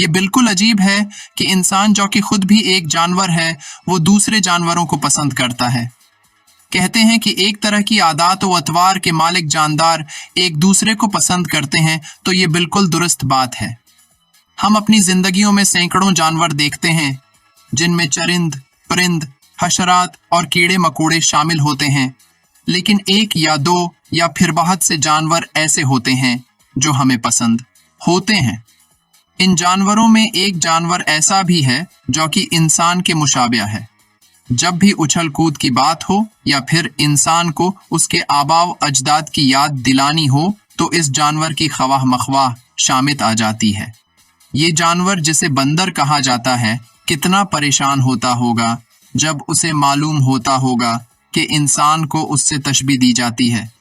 ये बिल्कुल अजीब है कि इंसान जो कि खुद भी एक जानवर है वो दूसरे जानवरों को पसंद करता है। कहते हैं कि एक तरह की आदात व अतवार के मालिक जानदार एक दूसरे को पसंद करते हैं, तो ये बिल्कुल दुरुस्त बात है। हम अपनी जिंदगियों में सैकड़ों जानवर देखते हैं जिनमें चरिंद, परिंद, हशरात और कीड़े मकोड़े शामिल होते हैं, लेकिन एक या दो या फिर बहुत से जानवर ऐसे होते हैं जो हमें पसंद होते हैं। इन जानवरों में एक जानवर ऐसा भी है जो कि इंसान के मुशाबिह है। जब भी उछल कूद की बात हो या फिर इंसान को उसके आबाव अजदाद की याद दिलानी हो तो इस जानवर की ख्वाह मख्वाह शामिल आ जाती है। ये जानवर जिसे बंदर कहा जाता है कितना परेशान होता होगा जब उसे मालूम होता होगा कि इंसान को उससे तशबीह दी जाती है।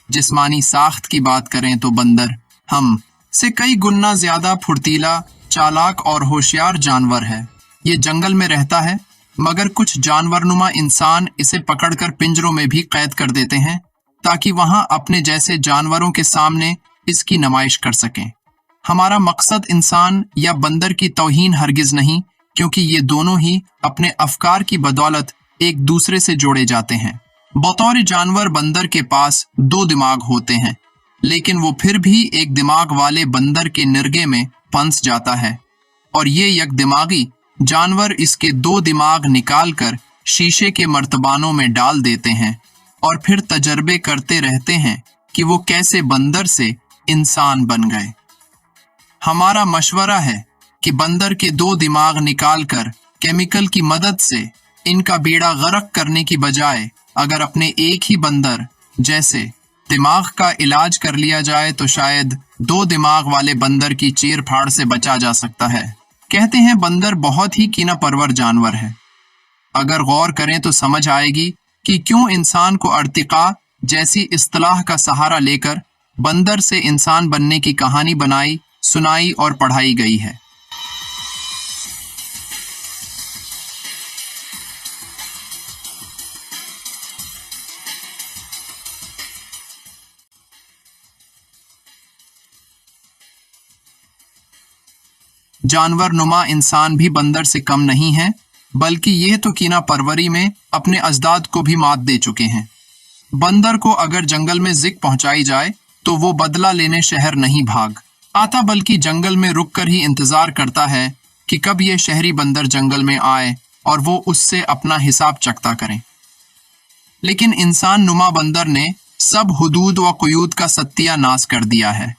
जिस्मानी साख्त की बात करें तो बंदर हम से कई गुना ज्यादा फुर्तीला, चालाक और होशियार जानवर है। ये जंगल में रहता है, मगर कुछ जानवरनुमा इंसान इसे पकड़कर पिंजरों में भी कैद कर देते हैं ताकि वहां अपने जैसे जानवरों के सामने इसकी नुमाइश कर सकें। हमारा मकसद इंसान या बंदर की तौहीन हरगिज नहीं, क्योंकि ये दोनों ही अपने अफकार की बदौलत एक दूसरे से जोड़े जाते हैं। बतौर जानवर बंदर के पास दो दिमाग होते हैं, लेकिन वो फिर भी एक दिमाग वाले बंदर के निर्गे में फंस जाता है और ये एक दिमागी जानवर इसके दो दिमाग निकालकर शीशे के मर्तबानों में डाल देते हैं और फिर तजर्बे करते रहते हैं कि वो कैसे बंदर से इंसान बन गए। हमारा मशवरा है कि बंदर के दो दिमाग निकालकर केमिकल की मदद से इनका बेड़ा गर्क करने की बजाय अगर अपने एक ही बंदर जैसे दिमाग का इलाज कर लिया जाए तो शायद दो दिमाग वाले बंदर की चीर फाड़ से बचा जा सकता है। कहते हैं बंदर बहुत ही कीना परवर जानवर है। अगर गौर करें तो समझ आएगी कि क्यों इंसान को अर्तिका जैसी इस्तिलाह का सहारा लेकर बंदर से इंसान बनने की कहानी बनाई, सुनाई और पढ़ाई गई है। जानवर नुमा इंसान भी बंदर से कम नहीं है, बल्कि यह तो कीना परवरी में अपने अजदाद को भी मात दे चुके हैं। बंदर को अगर जंगल में जिक पहुंचाई जाए तो वो बदला लेने शहर नहीं भाग आता, बल्कि जंगल में रुककर ही इंतजार करता है कि कब ये शहरी बंदर जंगल में आए और वो उससे अपना हिसाब चकता करें। लेकिन इंसान नुमा बंदर ने सब हुदूद व कुयूद का सत्यानाश कर दिया है।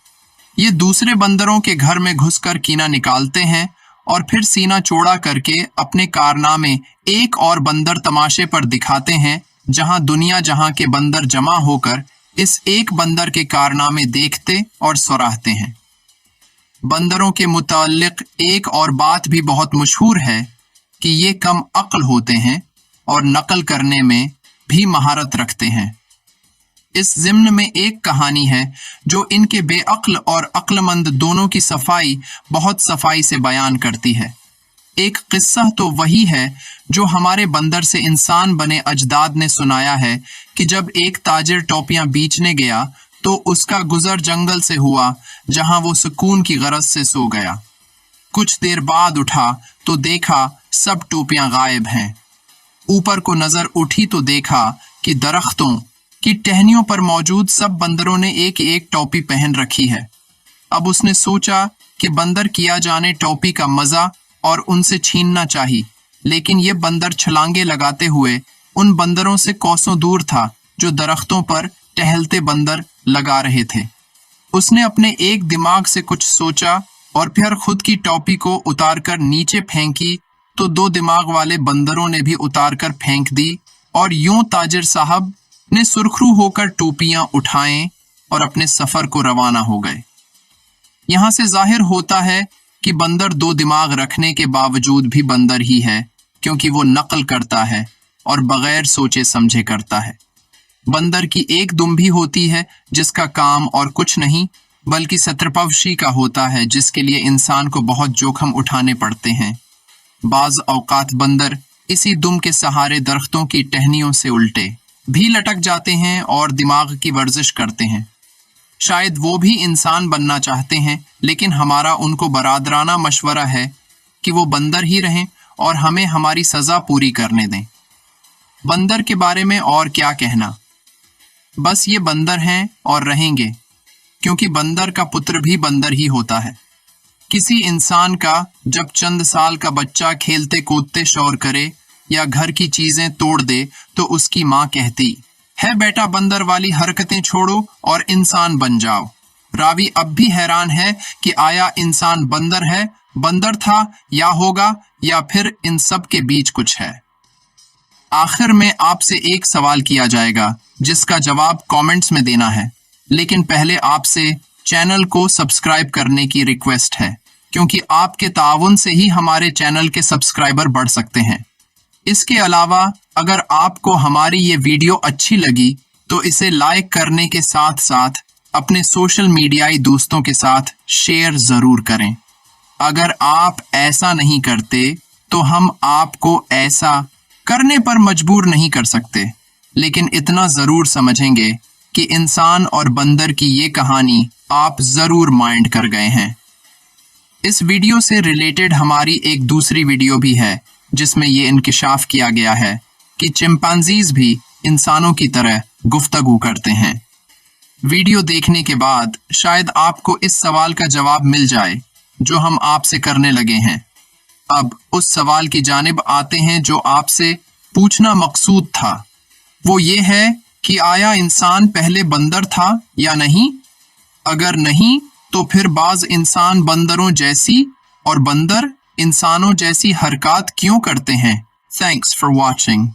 ये दूसरे बंदरों के घर में घुसकर कीना निकालते हैं और फिर सीना चौड़ा करके अपने कारनामे एक और बंदर तमाशे पर दिखाते हैं, जहां दुनिया जहां के बंदर जमा होकर इस एक बंदर के कारनामे देखते और सराहते हैं। बंदरों के मुताल्लिक एक और बात भी बहुत मशहूर है कि ये कम अक्ल होते हैं और नकल करने में भी महारत रखते हैं। इस ज़िम्न में एक कहानी है जो इनके बेअक्ल और अक्लमंद दोनों की सफाई बहुत सफाई से बयान करती है। एक किस्सा तो वही है जो हमारे बंदर से इंसान बने अजदाद ने सुनाया है कि जब एक ताजिर टोपियां बेचने गया तो उसका गुजर जंगल से हुआ, जहां वो सुकून की गरज से सो गया। कुछ देर बाद उठा तो देखा सब टोपियां गायब हैं। ऊपर को नजर उठी तो देखा कि दरख्तों की टहनियों पर मौजूद सब बंदरों ने एक एक टोपी पहन रखी है। अब उसने सोचा कि बंदर किया जाने टोपी का मजा और उनसे छीनना चाहिए, लेकिन ये बंदर छलांगे लगाते हुए उन बंदरों से कोसों दूर था जो दरख्तों पर टहलते बंदर लगा रहे थे। उसने अपने एक दिमाग से कुछ सोचा और फिर खुद की टोपी को उतारकर नीचे फेंकी तो दो दिमाग वाले बंदरों ने भी उतारकर फेंक दी और यूं ताजिर साहब ने सुरखरू होकर टोपियां उठाएं और अपने सफर को रवाना हो गए। यहां से जाहिर होता है कि बंदर दो दिमाग रखने के बावजूद भी बंदर ही है, क्योंकि वो नकल करता है और बगैर सोचे समझे करता है। बंदर की एक दुम भी होती है जिसका काम और कुछ नहीं बल्कि सत्रपवशी का होता है, जिसके लिए इंसान को बहुत जोखम उठाने पड़ते हैं। बाज औकात बंदर इसी दुम के सहारे दरख्तों की टहनियों से उल्टे भी लटक जाते हैं और दिमाग की वर्जिश करते हैं। शायद वो भी इंसान बनना चाहते हैं, लेकिन हमारा उनको बरादराना मशवरा है कि वो बंदर ही रहें और हमें हमारी सजा पूरी करने दें। बंदर के बारे में और क्या कहना, बस ये बंदर हैं और रहेंगे, क्योंकि बंदर का पुत्र भी बंदर ही होता है। किसी इंसान का जब चंद साल का बच्चा खेलते कूदते शोर करे या घर की चीजें तोड़ दे तो उसकी माँ कहती है, बेटा बंदर वाली हरकतें छोड़ो और इंसान बन जाओ। रावी अब भी हैरान है कि आया इंसान बंदर है, बंदर था या होगा, या फिर इन सब के बीच कुछ है। आखिर में आपसे एक सवाल किया जाएगा जिसका जवाब कमेंट्स में देना है, लेकिन पहले आपसे चैनल को सब्सक्राइब करने की रिक्वेस्ट है, क्योंकि आपके ताउन से ही हमारे चैनल के सब्सक्राइबर बढ़ सकते हैं। इसके अलावा अगर आपको हमारी ये वीडियो अच्छी लगी तो इसे लाइक करने के साथ साथ अपने सोशल मीडियाई दोस्तों के साथ शेयर जरूर करें। अगर आप ऐसा नहीं करते तो हम आपको ऐसा करने पर मजबूर नहीं कर सकते, लेकिन इतना जरूर समझेंगे कि इंसान और बंदर की ये कहानी आप जरूर माइंड कर गए हैं। इस वीडियो से रिलेटेड हमारी एक दूसरी वीडियो भी है जिसमें ये इंकिशाफ किया गया है कि चिंपांजीज भी इंसानों की तरह गुफ्तगू करते हैं। वीडियो देखने के बाद शायद आपको इस सवाल का जवाब मिल जाए जो हम आपसे करने लगे हैं। अब उस सवाल की जानिब आते हैं जो आपसे पूछना मकसूद था। वो ये है कि आया इंसान पहले बंदर था या नहीं? अगर नहीं तो फिर बाज इंसान बंदरों जैसी और बंदर इंसानों जैसी हरकत क्यों करते हैं? Thanks for watching.